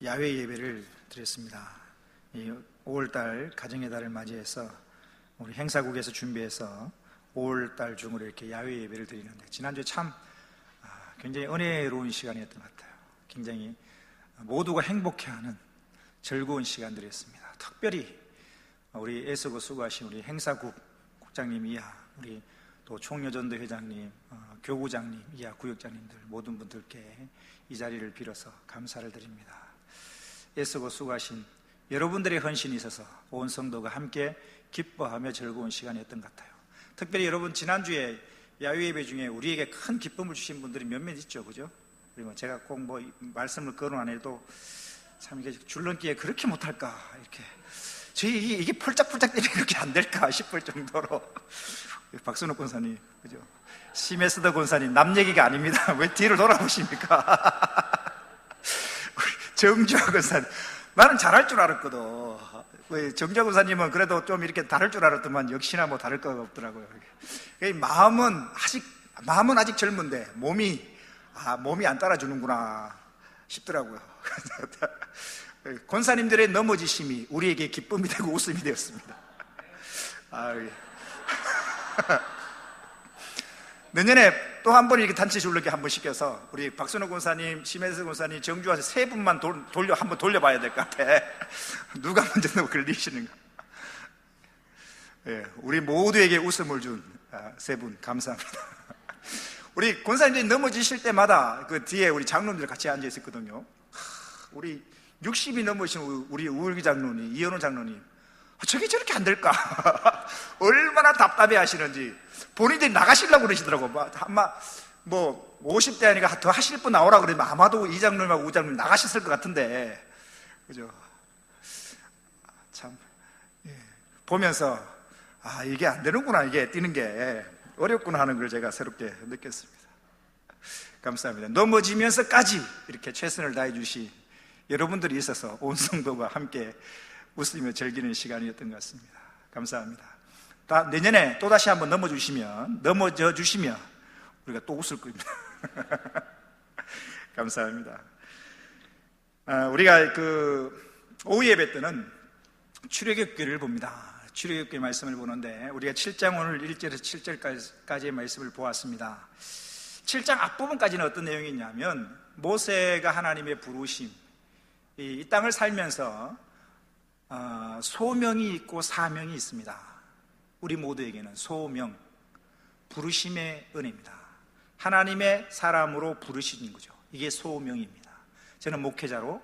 야외 예배를 드렸습니다. 5월달 가정의 달을 맞이해서 우리 행사국에서 준비해서 5월달 중으로 이렇게 야외 예배를 드리는데, 지난주에 참 굉장히 은혜로운 시간이었던 것 같아요. 굉장히 모두가 행복해하는 즐거운 시간들이었습니다. 특별히 우리 애쓰고 수고하신 우리 행사국 국장님 이하, 우리 또 총여전도 회장님, 교구장님 이하 구역장님들 모든 분들께 이 자리를 빌어서 감사를 드립니다. 애쓰고 수고하신 여러분들의 헌신이 있어서 온 성도가 함께 기뻐하며 즐거운 시간이었던 것 같아요. 특별히 여러분, 지난주에 야외 예배 중에 우리에게 큰 기쁨을 주신 분들이 몇몇 있죠, 그죠? 그리고 제가 꼭 말씀을 거론 안 해도 참 이게 줄넘기에 그렇게 못할까, 이렇게 저희 이게 펄짝펄짝 때리면 그렇게 안 될까 싶을 정도로 박순옥 권사님, 그죠? 심에스더 권사님, 남 얘기가 아닙니다. 왜 뒤를 돌아보십니까? 정주하 권사님, 나는 잘할 줄 알았거든. 정주하 권사님은 그래도 좀 이렇게 다를 줄 알았더만 역시나 뭐 다를 거 없더라고요. 마음은 아직 젊은데 몸이 안 따라주는구나 싶더라고요. 권사님들의 넘어지심이 우리에게 기쁨이 되고 웃음이 되었습니다. 내년에 또 한 번 이렇게 단체 줄넘기 한번 시켜서 우리 박순호 권사님, 심혜수 권사님, 정주하서 세 분만 한번 돌려봐야 될 것 같아. 누가 먼저 걸리시는가? 예, 우리 모두에게 웃음을 준 세 분 감사합니다. 우리 권사님들이 넘어지실 때마다 그 뒤에 우리 장로님들 같이 앉아 있었거든요. 우리 60이 넘으신 우리 우울기 장로님, 이현호 장로님, 저게 저렇게 안 될까? 얼마나 답답해 하시는지 본인들이 나가시려고 그러시더라고. 아마 50대 아니까 더 하실 분 나오라 그러면 아마도 이 장로님하고 우 장로님 나가셨을 것 같은데, 그죠? 참, 보면서 이게 안 되는구나, 이게 뛰는 게 어렵구나 하는 걸 제가 새롭게 느꼈습니다. 감사합니다. 넘어지면서까지 이렇게 최선을 다해 주신 여러분들이 있어서 온 성도가 함께 웃으며 즐기는 시간이었던 것 같습니다. 감사합니다. 내년에 또다시 한번 넘어져 주시면 우리가 또 웃을 겁니다. 감사합니다. 우리가 오후 예배 때는 출애굽기를 봅니다. 출애굽기 말씀을 보는데, 우리가 7장 오늘 1절에서 7절까지의 말씀을 보았습니다. 7장 앞부분까지는 어떤 내용이 있냐면, 모세가 하나님의 부르심, 이 땅을 살면서 소명이 있고 사명이 있습니다. 우리 모두에게는 소명, 부르심의 은혜입니다. 하나님의 사람으로 부르시는 거죠. 이게 소명입니다. 저는 목회자로,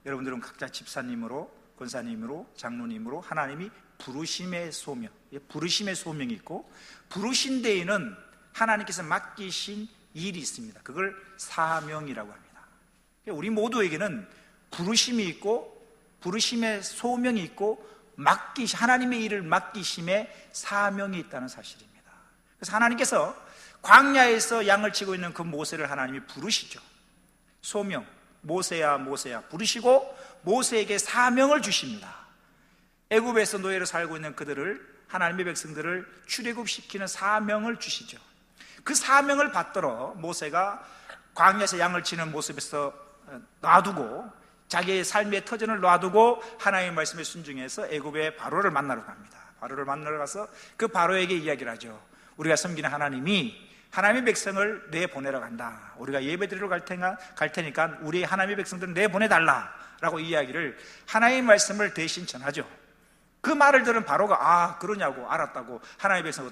여러분들은 각자 집사님으로, 권사님으로, 장로님으로 하나님이 부르심의 소명, 부르심의 소명이 있고, 부르신 데에는 하나님께서 맡기신 일이 있습니다. 그걸 사명이라고 합니다. 우리 모두에게는 부르심이 있고, 부르심의 소명이 있고, 하나님의 일을 맡기심의 사명이 있다는 사실입니다. 그래서 하나님께서 광야에서 양을 치고 있는 그 모세를 하나님이 부르시죠. 소명, 모세야 모세야 부르시고 모세에게 사명을 주십니다. 애굽에서 노예로 살고 있는 하나님의 백성들을 출애굽시키는 사명을 주시죠. 그 사명을 받들어 모세가 광야에서 양을 치는 모습에서 놔두고, 자기의 삶의 터전을 놔두고 하나님의 말씀에 순종해서 애굽의 바로를 만나러 갑니다. 바로를 만나러 가서 그 바로에게 이야기를 하죠. 우리가 섬기는 하나님이 하나님의 백성을 내보내러 간다. 우리가 예배드리러 갈 테니까 우리 하나님의 백성들을 내보내달라 라고 이야기를, 하나님의 말씀을 대신 전하죠. 그 말을 들은 바로가 그러냐고, 알았다고, 하나님의 백성을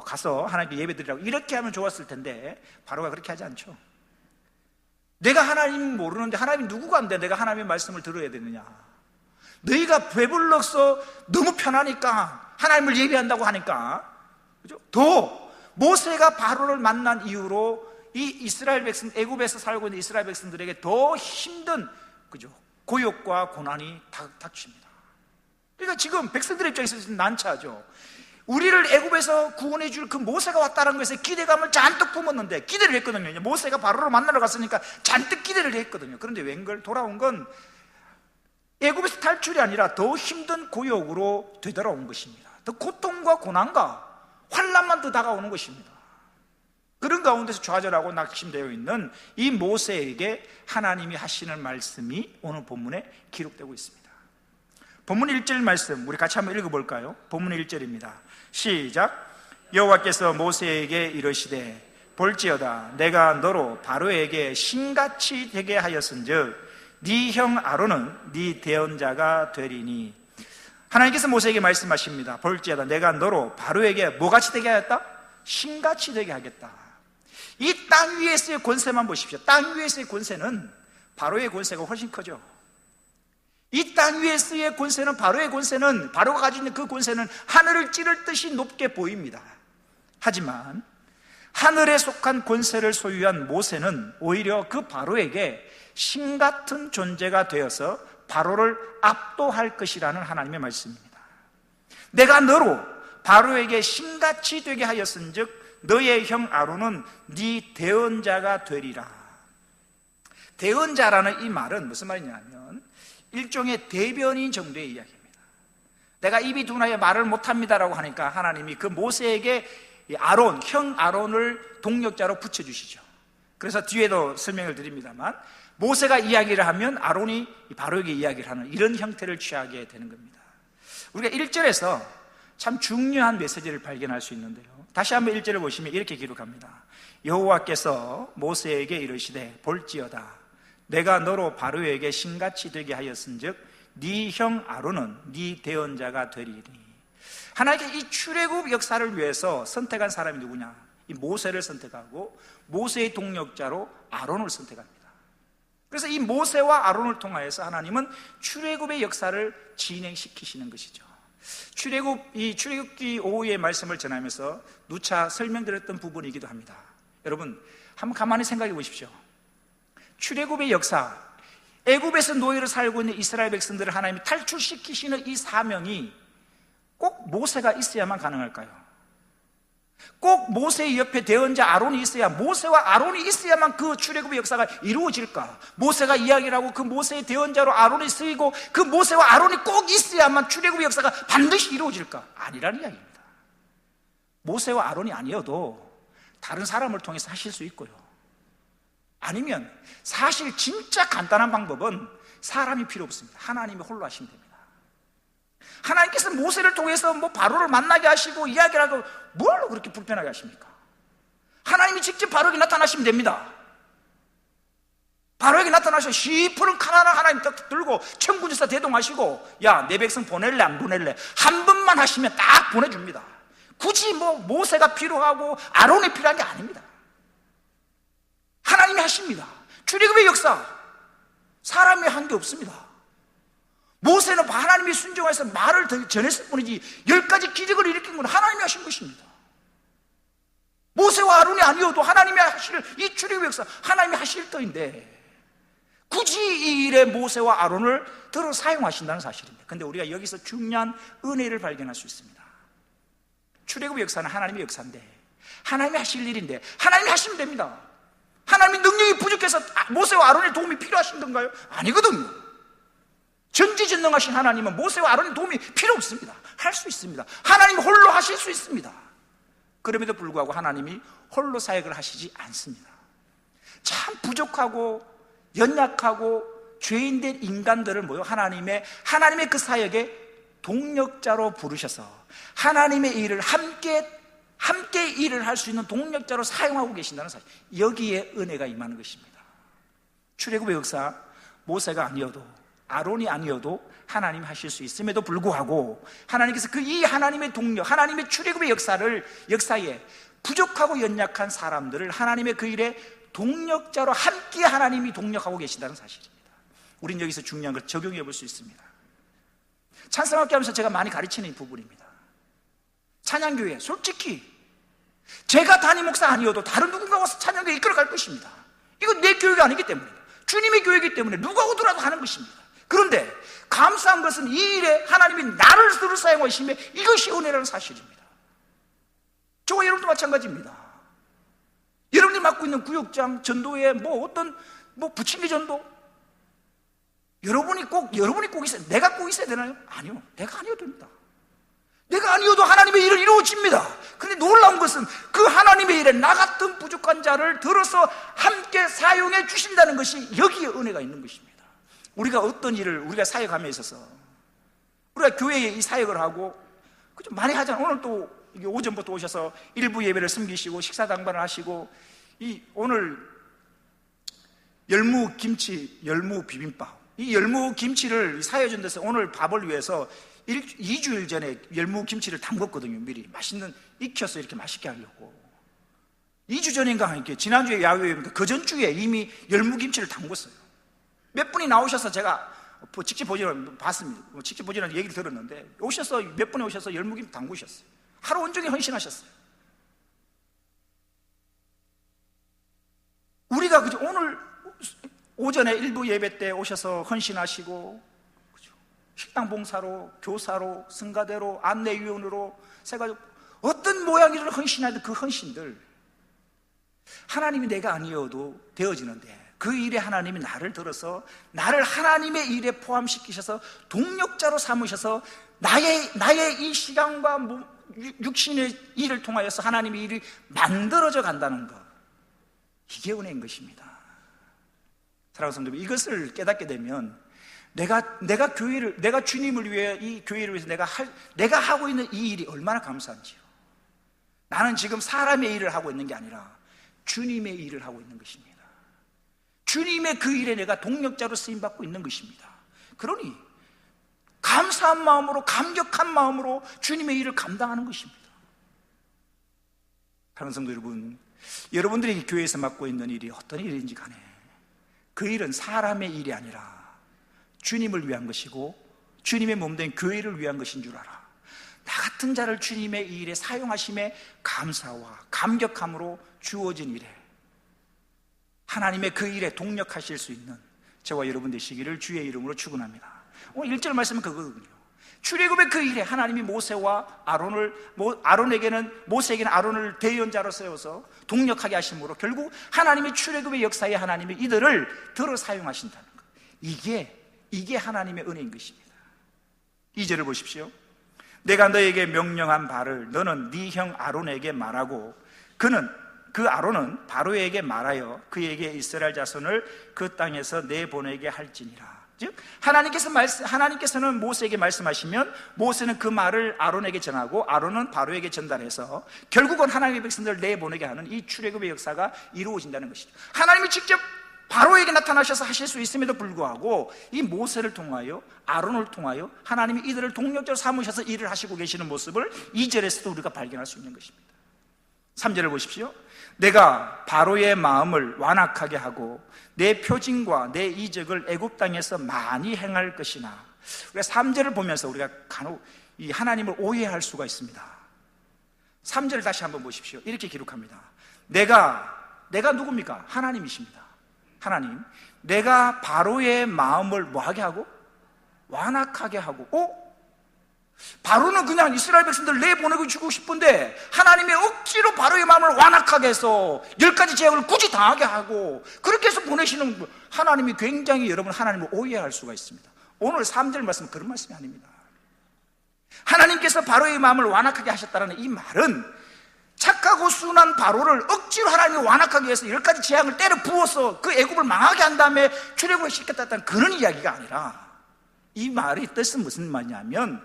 가서 하나님께 예배드리라고 이렇게 하면 좋았을 텐데, 바로가 그렇게 하지 않죠. 내가 하나님 모르는데 하나님이 누구가 안 돼? 내가 하나님의 말씀을 들어야 되느냐? 너희가 배불러서 너무 편하니까 하나님을 예배한다고 하니까, 그죠? 더 모세가 바로를 만난 이후로 이 이스라엘 백성, 애굽에서 살고 있는 이스라엘 백성들에게 더 힘든, 그죠? 고역과 고난이 닥칩니다. 그러니까 지금 백성들의 입장에서 난처하죠. 우리를 애굽에서 구원해 줄 그 모세가 왔다는 것에 기대감을 잔뜩 품었는데, 기대를 했거든요. 모세가 바로를 만나러 갔으니까 잔뜩 기대를 했거든요. 그런데 웬걸 돌아온 건 애굽에서 탈출이 아니라 더 힘든 고역으로 되돌아온 것입니다. 더 고통과 고난과 환난만 더 다가오는 것입니다. 그런 가운데서 좌절하고 낙심되어 있는 이 모세에게 하나님이 하시는 말씀이 오늘 본문에 기록되고 있습니다. 본문 1절 말씀 우리 같이 한번 읽어볼까요? 본문 1절입니다. 시작. 여호와께서 모세에게 이르시되 볼지어다 내가 너로 바로에게 신같이 되게 하였은즉 네 형 아론은 네 대언자가 되리니. 하나님께서 모세에게 말씀하십니다. 볼지어다 내가 너로 바로에게 뭐같이 되게 하였다? 신같이 되게 하겠다. 이 땅 위에서의 권세만 보십시오. 땅 위에서의 권세는 바로의 권세가 훨씬 크죠. 이 땅 위에서의 권세는 바로의 권세는, 바로가 가지고 있는 그 권세는 하늘을 찌를 듯이 높게 보입니다. 하지만 하늘에 속한 권세를 소유한 모세는 오히려 그 바로에게 신같은 존재가 되어서 바로를 압도할 것이라는 하나님의 말씀입니다. 내가 너로 바로에게 신같이 되게 하였은즉 너의 형 아론은 네 대언자가 되리라. 대언자라는 이 말은 무슨 말이냐면 일종의 대변인 정도의 이야기입니다. 내가 입이 둔하여 말을 못합니다라고 하니까 하나님이 그 모세에게 아론, 형 아론을 동력자로 붙여주시죠. 그래서 뒤에도 설명을 드립니다만 모세가 이야기를 하면 아론이 바로에게 이야기를 하는 이런 형태를 취하게 되는 겁니다. 우리가 1절에서 참 중요한 메시지를 발견할 수 있는데요, 다시 한번 1절을 보시면 이렇게 기록합니다. 여호와께서 모세에게 이르시되 볼지어다 내가 너로 바로에게 신같이 되게 하였은즉 네 형 아론은 네 대언자가 되리니. 하나님께 이 출애굽 역사를 위해서 선택한 사람이 누구냐? 이 모세를 선택하고 모세의 동력자로 아론을 선택합니다. 그래서 이 모세와 아론을 통하여서 하나님은 출애굽의 역사를 진행시키시는 것이죠. 출애굽기 오후의 말씀을 전하면서 누차 설명드렸던 부분이기도 합니다. 여러분 한번 가만히 생각해 보십시오. 출애굽의 역사, 애굽에서 노예로 살고 있는 이스라엘 백성들을 하나님이 탈출시키시는 이 사명이 꼭 모세가 있어야만 가능할까요? 꼭 모세의 옆에 대언자 아론이 있어야, 모세와 아론이 있어야만 그 출애굽의 역사가 이루어질까? 모세가 이야기를 하고 그 모세의 대언자로 아론이 쓰이고 그 모세와 아론이 꼭 있어야만 출애굽의 역사가 반드시 이루어질까? 아니라는 이야기입니다. 모세와 아론이 아니어도 다른 사람을 통해서 하실 수 있고요, 아니면 사실 진짜 간단한 방법은 사람이 필요 없습니다. 하나님이 홀로 하시면 됩니다. 하나님께서 모세를 통해서 바로를 만나게 하시고 이야기를 하고 뭘로 그렇게 불편하게 하십니까? 하나님이 직접 바로에게 나타나시면 됩니다. 바로에게 나타나셔서 시푸른 칼 하나 하나님 딱 들고 천군지사 대동하시고 야 내 백성 보낼래 안 보낼래 한 번만 하시면 딱 보내줍니다. 굳이 모세가 필요하고 아론이 필요한 게 아닙니다. 하나님이 하십니다. 출애굽의 역사 사람이 한 게 없습니다. 모세는 하나님이 순종해서 말을 전했을 뿐이지 10가지 기적을 일으킨 건 하나님이 하신 것입니다. 모세와 아론이 아니어도 하나님이 하실 이 출애굽의 역사 하나님이 하실 터인데 굳이 이 일에 모세와 아론을 들어 사용하신다는 사실입니다. 그런데 우리가 여기서 중요한 은혜를 발견할 수 있습니다. 출애굽의 역사는 하나님의 역사인데 하나님이 하실 일인데 하나님이 하시면 됩니다. 하나님이 능력이 부족해서 모세와 아론의 도움이 필요하신 건가요? 아니거든요. 전지전능하신 하나님은 모세와 아론의 도움이 필요 없습니다. 할 수 있습니다. 하나님 홀로 하실 수 있습니다. 그럼에도 불구하고 하나님이 홀로 사역을 하시지 않습니다. 참 부족하고 연약하고 죄인된 인간들을 모여 하나님의 그 사역에 동력자로 부르셔서 하나님의 일을 함께 일을 할 수 있는 동력자로 사용하고 계신다는 사실, 여기에 은혜가 임하는 것입니다. 출애굽의 역사 모세가 아니어도 아론이 아니어도 하나님이 하실 수 있음에도 불구하고 하나님께서 이 하나님의 동력, 하나님의 출애굽의 역사에 부족하고 연약한 사람들을 하나님의 그 일에 동력자로 함께 하나님이 동력하고 계신다는 사실입니다. 우린 여기서 중요한 걸 적용해 볼 수 있습니다. 찬송학교 하면서 제가 많이 가르치는 이 부분입니다. 찬양교회, 솔직히 제가 담임 목사 아니어도 다른 누군가 와서 찬양교회 이끌어갈 것입니다. 이건 내 교회가 아니기 때문에, 주님의 교회이기 때문에 누가 오더라도 하는 것입니다. 그런데 감사한 것은 이 일에 하나님이 나를 들어 사용하시며 이것이 은혜라는 사실입니다. 저와 여러분도 마찬가지입니다. 여러분들이 맡고 있는 구역장, 전도회, 부침개 전도, 여러분이 꼭 있어야, 내가 꼭 있어야 되나요? 아니요. 내가 아니어도 됩니다. 내가 아니어도 하나님의 일을 이루어집니다. 그런데 놀라운 것은 그 하나님의 일에 나 같은 부족한 자를 들어서 함께 사용해 주신다는 것이 여기에 은혜가 있는 것입니다. 우리가 어떤 일을 우리가 사역함에 있어서 우리가 교회에 이 사역을 하고 그좀 많이 하잖아요. 오늘 또 오전부터 오셔서 일부 예배를 섬기시고 식사 당번을 하시고 오늘 열무 김치, 열무 비빔밥, 이 열무 김치를 사여준 데서 오늘 밥을 위해서 2주일 전에 열무 김치를 담궜거든요. 미리 맛있는 익혀서 이렇게 맛있게 하려고 2주 전인가 이렇게 지난주에 야외입니까? 그 전주에 이미 열무 김치를 담궜어요. 몇 분이 나오셔서 제가 직접 보지는 봤습니다. 직접 보지는 얘기를 들었는데 오셔서 몇 분이 오셔서 열무 김치 담그셨어요. 하루 온종일 헌신하셨어요. 우리가 그죠? 오늘 오전에 일부 예배 때 오셔서 헌신하시고 그죠? 식당 봉사로, 교사로, 성가대로, 안내위원으로 세가지고 어떤 모양이든 헌신하던 그 헌신들 하나님이 내가 아니어도 되어지는데 그 일에 하나님이 나를 들어서 나를 하나님의 일에 포함시키셔서 동력자로 삼으셔서 나의 이 시간과 육신의 일을 통하여서 하나님의 일이 만들어져 간다는 것, 이게 은혜인 것입니다. 사랑하는 성도 여러분, 이것을 깨닫게 되면 내가 주님을 위해 이 교회를 위해서 내가 하고 있는 이 일이 얼마나 감사한지요. 나는 지금 사람의 일을 하고 있는 게 아니라 주님의 일을 하고 있는 것입니다. 주님의 그 일에 내가 동력자로 쓰임받고 있는 것입니다. 그러니 감사한 마음으로, 감격한 마음으로 주님의 일을 감당하는 것입니다. 사랑하는 성도 여러분, 여러분들이 교회에서 맡고 있는 일이 어떤 일인지 간에 그 일은 사람의 일이 아니라 주님을 위한 것이고 주님의 몸된 교회를 위한 것인 줄 알아. 나 같은 자를 주님의 이 일에 사용하심에 감사와 감격함으로 주어진 일에 하나님의 그 일에 동력하실 수 있는 저와 여러분 되시기를 주의 이름으로 축원합니다. 오늘 1절 말씀은 그거거든요. 출애굽의 그 일에 하나님이 모세와 모세에게는 아론을 대연자로 세워서 동력하게 하심으로 결국 하나님이 출애굽의 역사에 하나님이 이들을 들어 사용하신다는 것, 이게 하나님의 은혜인 것입니다. 2절을 보십시오. 내가 너에게 명령한 바를 너는 네 형 아론에게 말하고 그 아론은 바로에게 말하여 그에게 이스라엘 자손을 그 땅에서 내보내게 할지니라. 즉 하나님께서는 모세에게 말씀하시면 모세는 그 말을 아론에게 전하고 아론은 바로에게 전달해서 결국은 하나님의 백성들을 내보내게 하는 이 출애굽의 역사가 이루어진다는 것이죠. 하나님이 직접 바로에게 나타나셔서 하실 수 있음에도 불구하고 이 모세를 통하여 아론을 통하여 하나님이 이들을 동력자로 삼으셔서 일을 하시고 계시는 모습을 2절에서도 우리가 발견할 수 있는 것입니다. 3절을 보십시오. 내가 바로의 마음을 완악하게 하고 내 표징과 내 이적을 애굽 땅에서 많이 행할 것이나. 우리가 3절을 보면서 우리가 간혹 이 하나님을 오해할 수가 있습니다. 3절을 다시 한번 보십시오. 이렇게 기록합니다. 내가 누굽니까? 하나님이십니다. 하나님, 내가 바로의 마음을 뭐하게 하고? 완악하게 하고. 바로는 그냥 이스라엘 백성들 내보내고 주고 싶은데 하나님의 억지로 바로의 마음을 완악하게 해서 10가지 제약을 굳이 당하게 하고 그렇게 해서 보내시는 하나님이 굉장히 여러분 하나님을 오해할 수가 있습니다. 오늘 3절 말씀은 그런 말씀이 아닙니다. 하나님께서 바로의 마음을 완악하게 하셨다는 이 말은 착하고 순한 바로를 억지로 하나님이 완악하게 해서 10가지 재앙을 때려 부어서 그 애굽을 망하게 한 다음에 출애굽을 시켰다는 그런 이야기가 아니라 이 말의 뜻은 무슨 말이냐면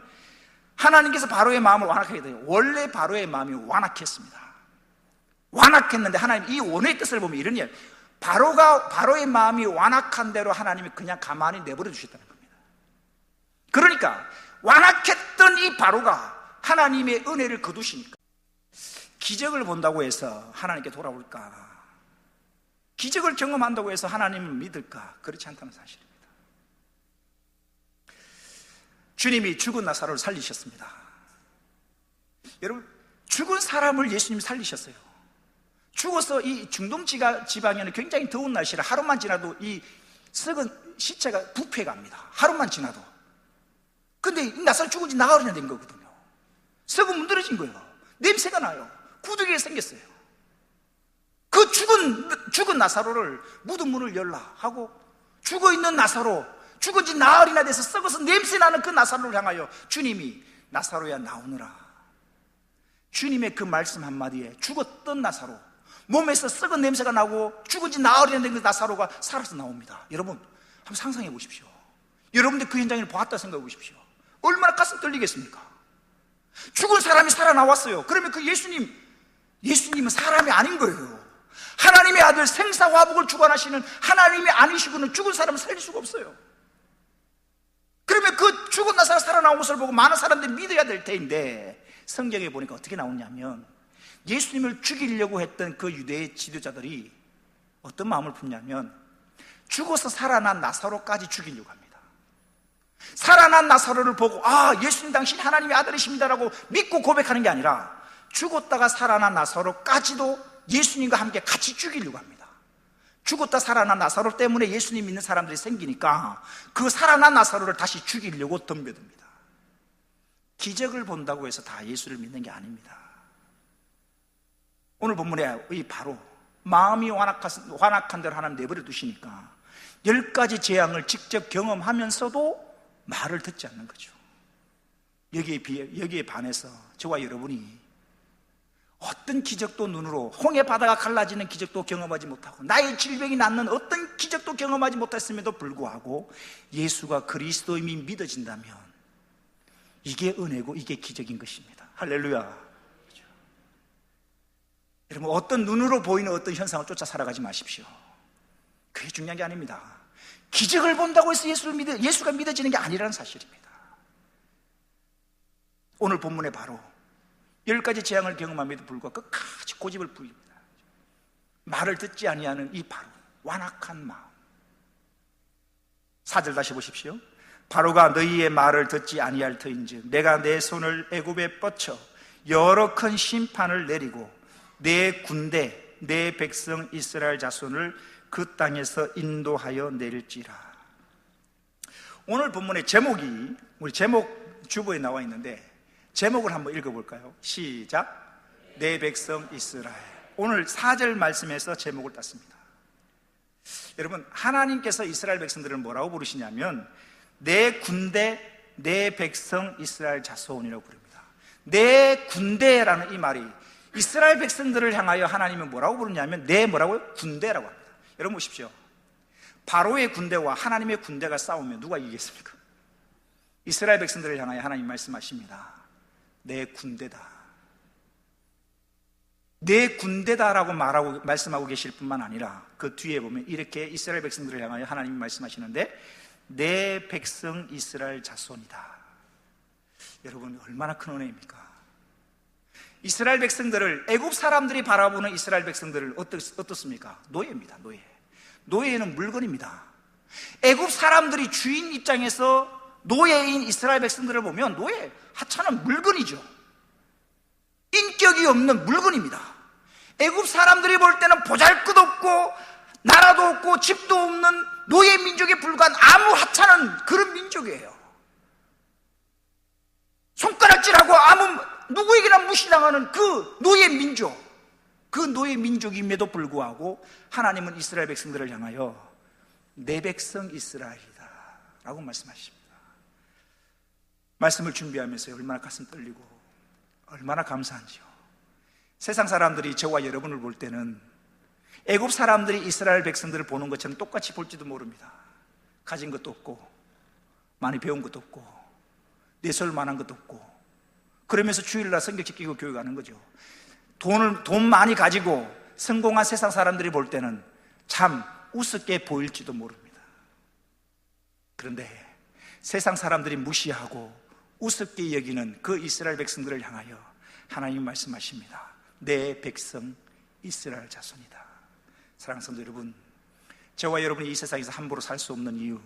하나님께서 바로의 마음을 완악하게 돼요. 원래 바로의 마음이 완악했습니다. 완악했는데 하나님 이 원의 뜻을 보면 이런 이야기, 바로의 마음이 완악한 대로 하나님이 그냥 가만히 내버려 주셨다는 겁니다. 그러니까 완악했던 이 바로가 하나님의 은혜를 거두시니까 기적을 본다고 해서 하나님께 돌아올까? 기적을 경험한다고 해서 하나님을 믿을까? 그렇지 않다는 사실입니다. 주님이 죽은 나사로를 살리셨습니다. 여러분, 죽은 사람을 예수님이 살리셨어요. 죽어서 이 중동 지방에는 굉장히 더운 날씨라 하루만 지나도 이 썩은 시체가 부패갑니다. 하루만 지나도. 근데 이 나사로 죽은 지 나흘이나 된 거거든요. 썩은 문드러진 거예요. 냄새가 나요. 구더기가 생겼어요. 그 죽은 나사로를 무덤 문을 열라 하고 죽어있는 나사로, 죽은 지 나흘이나 돼서 썩어서 냄새나는 그 나사로를 향하여 주님이 나사로야 나오너라. 주님의 그 말씀 한마디에 죽었던 나사로, 몸에서 썩은 냄새가 나고 죽은 지 나흘이 된 나사로가 살아서 나옵니다. 여러분 한번 상상해 보십시오. 여러분들 그 현장을 보았다 생각해 보십시오. 얼마나 가슴 떨리겠습니까? 죽은 사람이 살아나왔어요. 그러면 그 예수님은 사람이 아닌 거예요. 하나님의 아들 생사화복을 주관하시는 하나님이 아니시고는 죽은 사람은 살릴 수가 없어요. 그러면 그 죽은 나사로 살아나온 것을 보고 많은 사람들이 믿어야 될 텐데, 성경에 보니까 어떻게 나오냐면 예수님을 죽이려고 했던 그 유대의 지도자들이 어떤 마음을 품냐면 죽어서 살아난 나사로까지 죽이려고 합니다. 살아난 나사로를 보고 예수님 당신 하나님의 아들이십니다라고 믿고 고백하는 게 아니라 죽었다가 살아난 나사로까지도 예수님과 함께 같이 죽이려고 합니다. 죽었다 살아난 나사로 때문에 예수님 믿는 사람들이 생기니까 그 살아난 나사로를 다시 죽이려고 덤벼듭니다. 기적을 본다고 해서 다 예수를 믿는 게 아닙니다. 오늘 본문에 바로 마음이 완악한 대로 하나님 내버려 두시니까 10가지 재앙을 직접 경험하면서도 말을 듣지 않는 거죠. 여기에 반해서 저와 여러분이 어떤 기적도 눈으로, 홍해 바다가 갈라지는 기적도 경험하지 못하고 나의 질병이 낫는 어떤 기적도 경험하지 못했음에도 불구하고 예수가 그리스도임이 믿어진다면 이게 은혜고 이게 기적인 것입니다. 할렐루야. 그렇죠? 여러분 어떤 눈으로 보이는 어떤 현상을 쫓아 살아가지 마십시오. 그게 중요한 게 아닙니다. 기적을 본다고 해서 예수가 믿어지는 게 아니라는 사실입니다. 오늘 본문에 바로 10가지 재앙을 경험함에도 불구하고 끝까지 고집을 부립니다. 말을 듣지 아니하는 이 바로 완악한 마음. 4절 다시 보십시오. 바로가 너희의 말을 듣지 아니할 터인즉 내가 내 손을 애굽에 뻗쳐 여러 큰 심판을 내리고 내 군대 내 백성 이스라엘 자손을 그 땅에서 인도하여 내릴지라. 오늘 본문의 제목이 우리 제목 주보에 나와 있는데 제목을 한번 읽어볼까요? 시작. 내 백성 이스라엘. 오늘 4절 말씀에서 제목을 땄습니다. 여러분 하나님께서 이스라엘 백성들을 뭐라고 부르시냐면 내 군대 내 백성 이스라엘 자손이라고 부릅니다. 내 군대라는 이 말이 이스라엘 백성들을 향하여 하나님은 뭐라고 부르냐면 내 뭐라고요? 군대라고 합니다. 여러분 보십시오. 바로의 군대와 하나님의 군대가 싸우면 누가 이기겠습니까? 이스라엘 백성들을 향하여 하나님 말씀하십니다. 내 군대다. 내 군대다라고 말씀하고 계실 뿐만 아니라 그 뒤에 보면 이렇게 이스라엘 백성들을 향하여 하나님이 말씀하시는데 내 백성 이스라엘 자손이다. 여러분 얼마나 큰 은혜입니까? 이스라엘 백성들을 애굽 사람들이 바라보는 이스라엘 백성들을 어떻습니까? 노예입니다. 노예는 물건입니다. 애굽 사람들이 주인 입장에서 노예인 이스라엘 백성들을 보면 노예, 하찮은 물건이죠. 인격이 없는 물건입니다. 애굽 사람들이 볼 때는 보잘것없고 나라도 없고 집도 없는 노예 민족에 불과한 아무 하찮은 그런 민족이에요. 손가락질하고 누구에게나 무시당하는 그 노예 민족, 그 노예 민족임에도 불구하고 하나님은 이스라엘 백성들을 향하여 내 백성 이스라엘이다 라고 말씀하십니다. 말씀을 준비하면서 얼마나 가슴 떨리고 얼마나 감사한지요. 세상 사람들이 저와 여러분을 볼 때는 애굽 사람들이 이스라엘 백성들을 보는 것처럼 똑같이 볼지도 모릅니다. 가진 것도 없고 많이 배운 것도 없고 내세울 만한 것도 없고 그러면서 주일날 성경 지키고 교회 가는 거죠. 돈 많이 가지고 성공한 세상 사람들이 볼 때는 참 우습게 보일지도 모릅니다. 그런데 세상 사람들이 무시하고 우습게 여기는 그 이스라엘 백성들을 향하여 하나님 말씀하십니다. 내 백성 이스라엘 자손이다. 사랑하는 성도 여러분, 저와 여러분이 이 세상에서 함부로 살 수 없는 이유,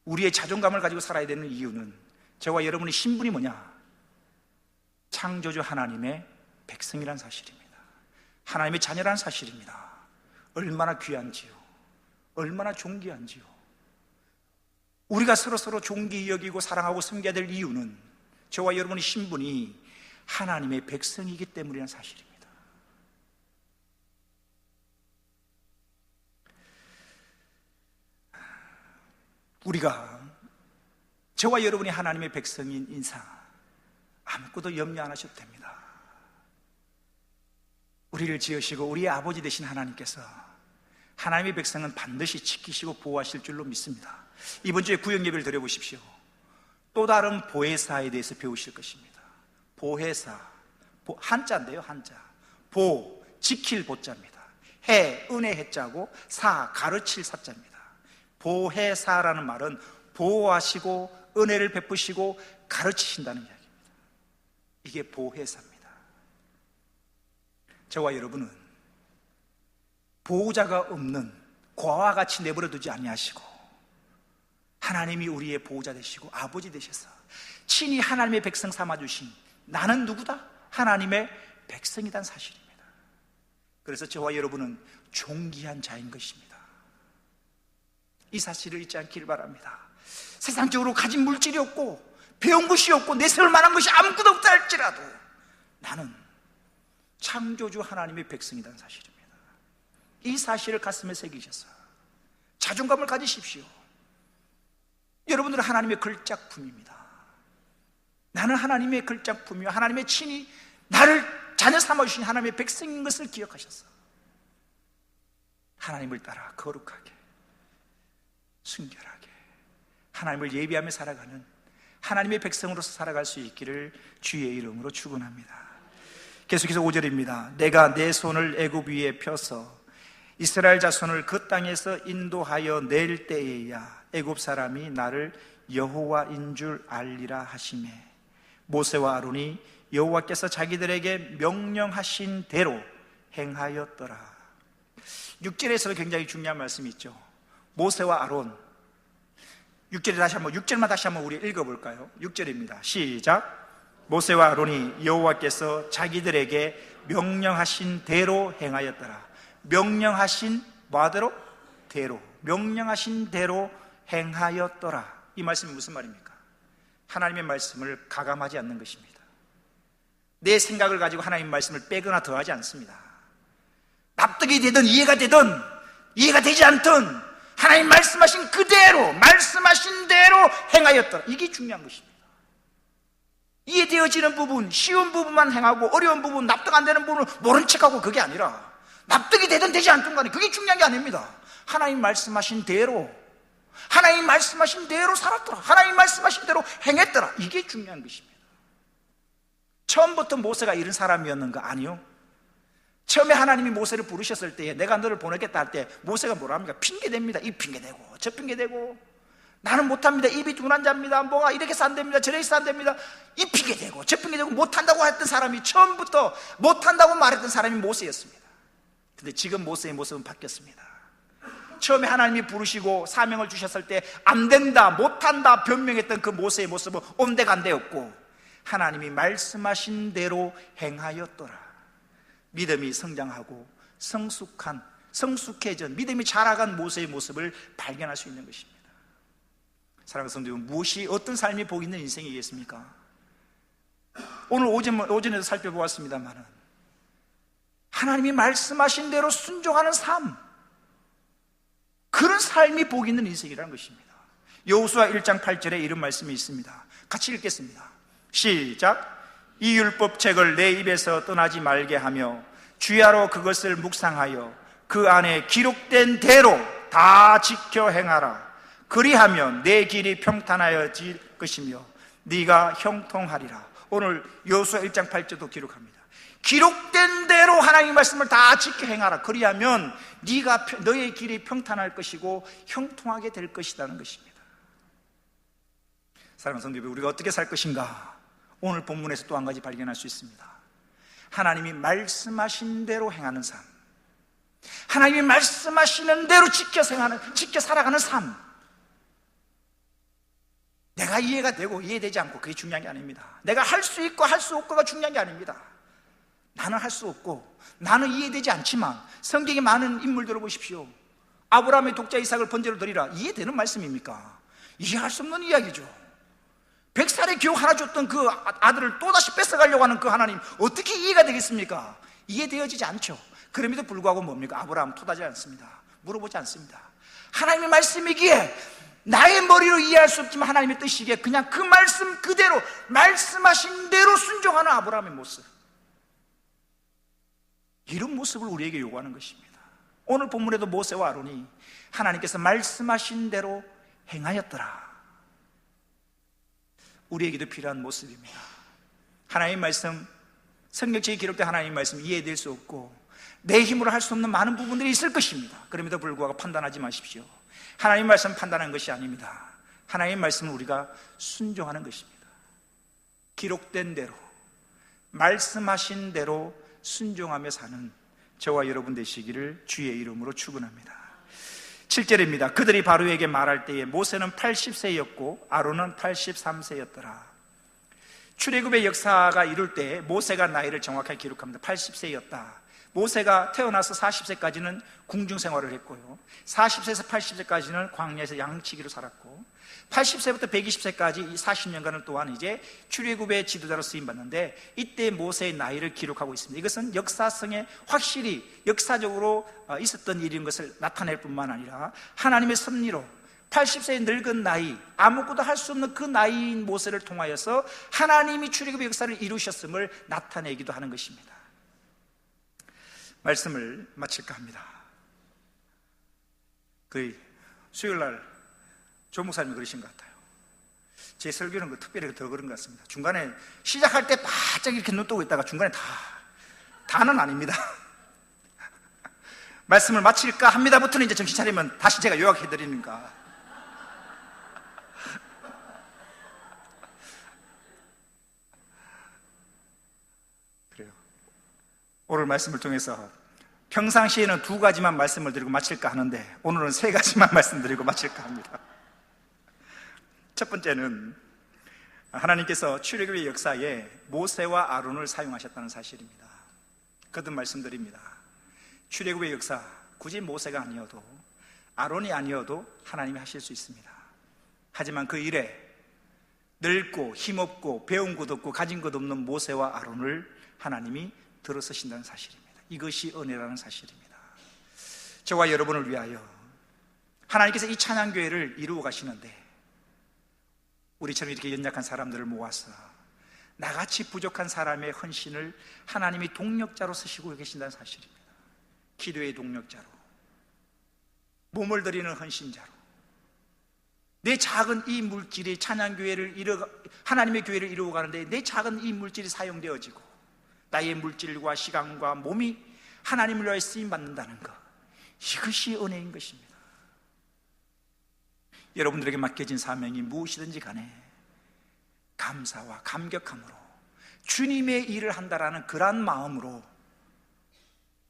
우리의 자존감을 가지고 살아야 되는 이유는 저와 여러분의 신분이 뭐냐? 창조주 하나님의 백성이란 사실입니다. 하나님의 자녀란 사실입니다. 얼마나 귀한지요, 얼마나 존귀한지요. 우리가 서로 존귀 여기고 사랑하고 섬겨야 될 이유는 저와 여러분의 신분이 하나님의 백성이기 때문이라는 사실입니다. 우리가 저와 여러분이 하나님의 백성인 인상, 아무것도 염려 안 하셔도 됩니다. 우리를 지으시고 우리의 아버지 되신 하나님께서 하나님의 백성은 반드시 지키시고 보호하실 줄로 믿습니다. 이번 주에 구역 예배를 드려보십시오. 또 다른 보혜사에 대해서 배우실 것입니다. 보혜사, 한자인데요, 한자. 보, 지킬 보자입니다. 해, 은혜 해자고 사, 가르칠 사자입니다. 보혜사라는 말은 보호하시고 은혜를 베푸시고 가르치신다는 이야기입니다. 이게 보혜사입니다. 저와 여러분은 보호자가 없는 고아와 같이 내버려 두지 아니하시고 하나님이 우리의 보호자 되시고 아버지 되셔서 친히 하나님의 백성 삼아주신 나는 누구다? 하나님의 백성이란 사실입니다. 그래서 저와 여러분은 존귀한 자인 것입니다. 이 사실을 잊지 않기를 바랍니다. 세상적으로 가진 물질이 없고 배운 것이 없고 내세울 만한 것이 아무것도 없다 할지라도 나는 창조주 하나님의 백성이라는 사실입니다. 이 사실을 가슴에 새기셔서 자존감을 가지십시오. 여러분들은 하나님의 걸작품입니다. 나는 하나님의 걸작품이요 하나님의 친히 나를 자녀 삼아주신 하나님의 백성인 것을 기억하셔서 하나님을 따라 거룩하게 순결하게 하나님을 예비하며 살아가는 하나님의 백성으로서 살아갈 수 있기를 주의 이름으로 축원합니다. 계속해서 5절입니다. 내가 내 손을 애굽 위에 펴서 이스라엘 자손을 그 땅에서 인도하여 낼 때에야 애굽 사람이 나를 여호와인 줄 알리라 하시매 모세와 아론이 여호와께서 자기들에게 명령하신 대로 행하였더라. 6절에서도 굉장히 중요한 말씀이 있죠. 모세와 아론 6절만 다시 한번 우리 읽어볼까요? 6절입니다. 시작. 모세와 아론이 여호와께서 자기들에게 명령하신 대로 행하였더라. 명령하신 뭐하대로? 대로. 명령하신 대로 행하였더라. 이 말씀이 무슨 말입니까? 하나님의 말씀을 가감하지 않는 것입니다. 내 생각을 가지고 하나님의 말씀을 빼거나 더하지 않습니다. 납득이 되든 이해가 되든 이해가 되지 않든 하나님 말씀하신 그대로 말씀하신 대로 행하였더라. 이게 중요한 것입니다. 이해되어지는 부분, 쉬운 부분만 행하고 어려운 부분, 납득 안 되는 부분을 모른 척하고 그게 아니라 납득이 되든 되지 않든 간에 그게 중요한 게 아닙니다. 하나님 말씀하신 대로 하나님 말씀하신 대로 살았더라. 하나님 말씀하신 대로 행했더라. 이게 중요한 것입니다. 처음부터 모세가 이런 사람이었는가? 아니요. 처음에 하나님이 모세를 부르셨을 때에 내가 너를 보내겠다 할 때 모세가 뭐라 합니까? 핑계댑니다. 이 핑계대고 저 핑계대고 나는 못합니다. 입이 둔한 자입니다. 뭐가 이렇게 해서 안 됩니다. 저렇게 해서 안 됩니다. 이 핑계대고 저 핑계대고 못한다고 했던 사람이 처음부터 못한다고 말했던 사람이 모세였습니다. 근데 지금 모세의 모습은 바뀌었습니다. 처음에 하나님이 부르시고 사명을 주셨을 때 안 된다, 못한다 변명했던 그 모세의 모습은 온데간데였고 하나님이 말씀하신 대로 행하였더라. 믿음이 성장하고 성숙해진 믿음이 자라간 모세의 모습을 발견할 수 있는 것입니다. 사랑하는 성도 여러분, 무엇이 어떤 삶이 복 있는 인생이겠습니까? 오늘 오전에도 살펴보았습니다만 하나님이 말씀하신 대로 순종하는 삶, 그런 삶이 복 있는 인생이라는 것입니다. 여호수아 1장 8절에 이런 말씀이 있습니다. 같이 읽겠습니다. 시작. 이 율법책을 내 입에서 떠나지 말게 하며 주야로 그것을 묵상하여 그 안에 기록된 대로 다 지켜 행하라. 그리하면 내 길이 평탄하여질 것이며 네가 형통하리라. 오늘 여호수아 1장 8절도 기록합니다. 기록된 대로 하나님의 말씀을 다 지켜 행하라. 그리하면 너의 길이 평탄할 것이고 형통하게 될 것이라는 것입니다. 사랑하는 성도 여러분, 우리가 어떻게 살 것인가? 오늘 본문에서 또 한 가지 발견할 수 있습니다. 하나님이 말씀하신 대로 행하는 삶, 하나님이 말씀하시는 대로 지켜 살아가는 삶. 내가 이해가 되고 이해되지 않고 그게 중요한 게 아닙니다. 내가 할 수 있고 할 수 없고가 중요한 게 아닙니다. 나는 할 수 없고 나는 이해되지 않지만 성경에 많은 인물들을 보십시오. 아브라함의 독자 이삭을 번제로 드리라. 이해되는 말씀입니까? 이해할 수 없는 이야기죠. 100살에 겨우 하나 줬던 그 아들을 또다시 뺏어가려고 하는 그 하나님, 어떻게 이해가 되겠습니까? 이해되어지지 않죠. 그럼에도 불구하고 뭡니까? 아브라함 토다지 않습니다. 물어보지 않습니다. 하나님의 말씀이기에 나의 머리로 이해할 수 없지만 하나님의 뜻이기에 그냥 그 말씀 그대로, 말씀하신 대로 순종하는 아브라함의 모습, 이런 모습을 우리에게 요구하는 것입니다. 오늘 본문에도 모세와 아론이 하나님께서 말씀하신 대로 행하였더라. 우리에게도 필요한 모습입니다. 하나님의 말씀, 성경책에 기록된 하나님의 말씀 이해될 수 없고 내 힘으로 할 수 없는 많은 부분들이 있을 것입니다. 그럼에도 불구하고 판단하지 마십시오. 하나님의 말씀 판단하는 것이 아닙니다. 하나님의 말씀을 우리가 순종하는 것입니다. 기록된 대로, 말씀하신 대로 순종하며 사는 저와 여러분 되시기를 주의 이름으로 축원합니다. 7절입니다. 그들이 바로에게 말할 때에 모세는 80세였고 아론은 83세였더라. 출애굽의 역사가 이룰 때 모세가 나이를 정확하게 기록합니다. 80세였다. 모세가 태어나서 40세까지는 궁중 생활을 했고요, 40세에서 80세까지는 광야에서 양치기로 살았고, 80세부터 120세까지 이 40년간은 또한 이제 출애굽의 지도자로 쓰임받는데, 이때 모세의 나이를 기록하고 있습니다. 이것은 역사성에 확실히 역사적으로 있었던 일인 것을 나타낼 뿐만 아니라 하나님의 섭리로 80세의 늙은 나이, 아무것도 할 수 없는 그 나이인 모세를 통하여서 하나님이 출애굽의 역사를 이루셨음을 나타내기도 하는 것입니다. 말씀을 마칠까 합니다. 수요일날 조 목사님이 그러신 것 같아요. 제 설교는 특별히 더 그런 것 같습니다. 중간에 시작할 때 바짝 이렇게 눈 뜨고 있다가 중간에 다는 아닙니다. 말씀을 마칠까 합니다부터는 이제 정신 차리면 다시 제가 요약해드리니까. 오늘 말씀을 통해서 평상시에는 2가지만 말씀을 드리고 마칠까 하는데 오늘은 3가지만 말씀드리고 마칠까 합니다. 첫 번째는 하나님께서 출애굽의 역사에 모세와 아론을 사용하셨다는 사실입니다. 거듭 말씀드립니다. 출애굽의 역사, 굳이 모세가 아니어도 아론이 아니어도 하나님이 하실 수 있습니다. 하지만 그 일에 늙고 힘없고 배운 것 없고 가진 것 없는 모세와 아론을 하나님이 들어서신다는 사실입니다. 이것이 은혜라는 사실입니다. 저와 여러분을 위하여 하나님께서 이 찬양교회를 이루어 가시는데 우리처럼 이렇게 연약한 사람들을 모아서 나같이 부족한 사람의 헌신을 하나님이 동력자로 쓰시고 계신다는 사실입니다. 기도의 동력자로, 몸을 드리는 헌신자로, 내 작은 이 물질이 찬양교회를 하나님의 교회를 이루어 가는데 내 작은 이 물질이 사용되어지고 나의 물질과 시간과 몸이 하나님을 위하여 쓰임받는다는 것, 이것이 은혜인 것입니다. 여러분들에게 맡겨진 사명이 무엇이든지 간에 감사와 감격함으로 주님의 일을 한다라는 그러한 마음으로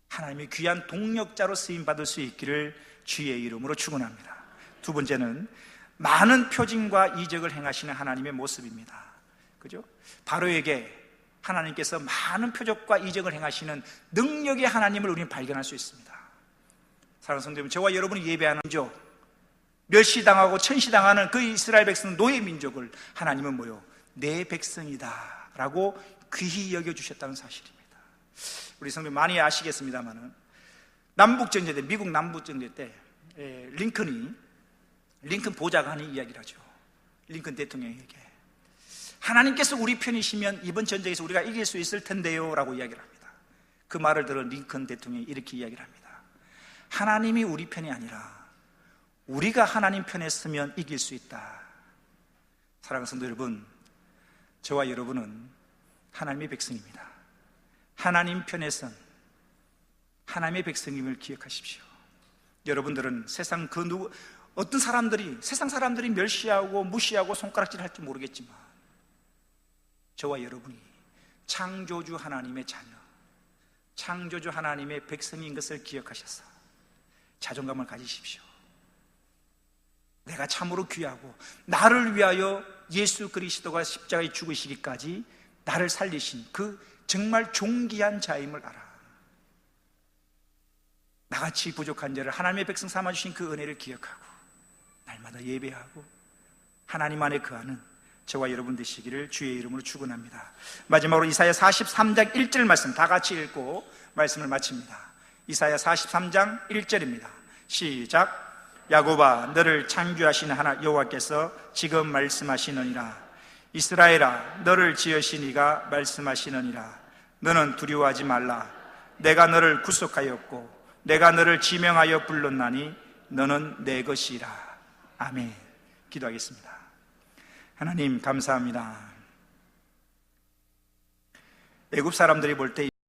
하나님의 귀한 동력자로 쓰임받을 수 있기를 주의 이름으로 축원합니다. 두 번째는 많은 표징과 이적을 행하시는 하나님의 모습입니다. 그죠? 바로에게 하나님께서 많은 표적과 이적을 행하시는 능력의 하나님을 우리는 발견할 수 있습니다. 사랑하는 성도 여러분, 저와 여러분이 예배하는 민족, 멸시당하고 천시당하는 그 이스라엘 백성 노예 민족을 하나님은 내 백성이다 라고 귀히 여겨주셨다는 사실입니다. 우리 성도 많이 아시겠습니다만은 남북전쟁 때, 미국 남북전쟁 때 링컨 보좌관이 이야기를 하죠. 링컨 대통령에게 하나님께서 우리 편이시면 이번 전쟁에서 우리가 이길 수 있을 텐데요 라고 이야기를 합니다. 그 말을 들은 링컨 대통령이 이렇게 이야기를 합니다. 하나님이 우리 편이 아니라 우리가 하나님 편에 서면 이길 수 있다. 사랑하는 성도 여러분, 저와 여러분은 하나님의 백성입니다. 하나님 편에 선 하나님의 백성임을 기억하십시오. 여러분들은 세상 어떤 사람들이, 세상 사람들이 멸시하고 무시하고 손가락질 할지 모르겠지만 저와 여러분이 창조주 하나님의 자녀, 창조주 하나님의 백성인 것을 기억하셔서 자존감을 가지십시오. 내가 참으로 귀하고 나를 위하여 예수 그리스도가 십자가에 죽으시기까지 나를 살리신 그 정말 존귀한 자임을 알아. 나같이 부족한 자를 하나님의 백성 삼아주신 그 은혜를 기억하고 날마다 예배하고 하나님 안에 거하는 저와 여러분 되시기를 주의 이름으로 축원합니다. 마지막으로 이사야 43장 1절 말씀 다 같이 읽고 말씀을 마칩니다. 이사야 43장 1절입니다. 시작. 야곱아 너를 창조하신 하나 여호와께서 지금 말씀하시느니라. 이스라엘아 너를 지으신 이가 말씀하시느니라. 너는 두려워하지 말라. 내가 너를 구속하였고 내가 너를 지명하여 불렀나니 너는 내 것이라. 아멘. 기도하겠습니다. 하나님 감사합니다. 애굽 사람들이 볼 때